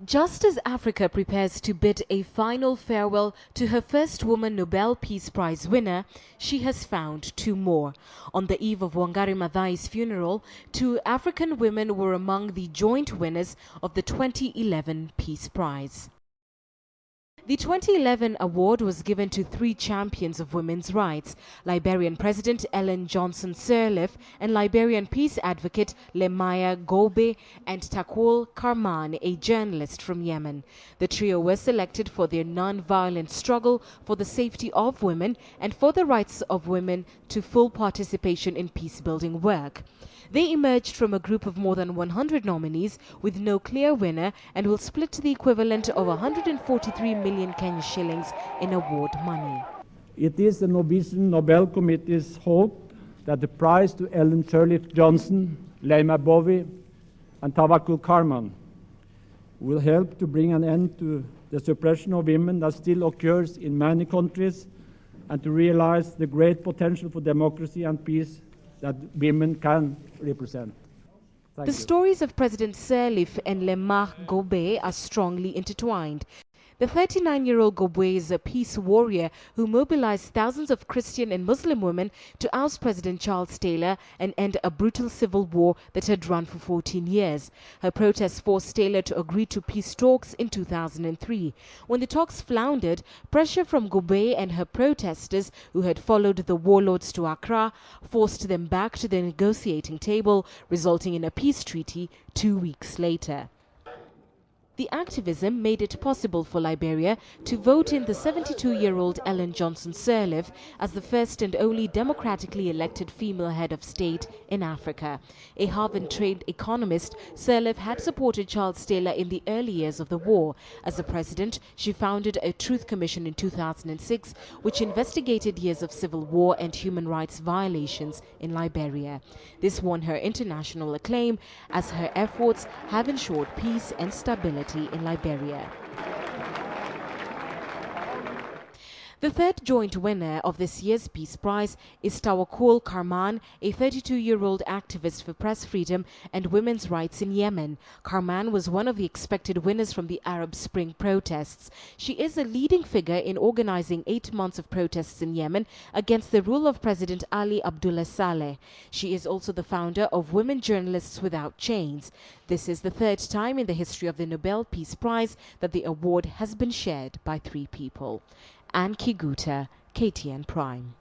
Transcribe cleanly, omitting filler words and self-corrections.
Just as Africa prepares to bid a final farewell to her first woman Nobel Peace Prize winner, she has found two more. On the eve of Wangari Maathai's funeral, two African women were among the joint winners of the 2011 Peace Prize. The 2011 award was given to three champions of women's rights: Liberian President Ellen Johnson Sirleaf and Liberian peace advocate Leymah Gbowee and Tawakkul Karman, a journalist from Yemen. The trio were selected for their non-violent struggle for the safety of women and for the rights of women to full participation in peace-building work. They emerged from a group of more than 100 nominees with no clear winner and will split the equivalent of 143 million Kenyan shillings in award money. It is the Norwegian Nobel Committee's hope that the prize to Ellen Johnson, Leymah Gbowee and Tawakkul Karman will help to bring an end to the suppression of women that still occurs in many countries and to realize the great potential for democracy and peace that women can represent. The stories of President Sirleaf and Leymah Gbowee are strongly intertwined. The 39-year-old Gbowee is a peace warrior who mobilized thousands of Christian and Muslim women to oust President Charles Taylor and end a brutal civil war that had run for 14 years. Her protests forced Taylor to agree to peace talks in 2003. When the talks floundered, pressure from Gbowee and her protesters, who had followed the warlords to Accra, forced them back to the negotiating table, resulting in a peace treaty 2 weeks later. The activism made it possible for Liberia to vote in the 72-year-old Ellen Johnson Sirleaf as the first and only democratically elected female head of state in Africa. A Harvard-trained economist, Sirleaf had supported Charles Taylor in the early years of the war. As a president, she founded a Truth Commission in 2006, which investigated years of civil war and human rights violations in Liberia. This won her international acclaim, as her efforts have ensured peace and stability in Liberia. The third joint winner of this year's Peace Prize is Tawakkul Karman, a 32-year-old activist for press freedom and women's rights in Yemen. Karman was one of the expected winners from the Arab Spring protests. She is a leading figure in organizing 8 months of protests in Yemen against the rule of President Ali Abdullah Saleh. She is also the founder of Women Journalists Without Chains. This is the third time in the history of the Nobel Peace Prize that the award has been shared by 3 people. Anne Kiguta, KTN Prime.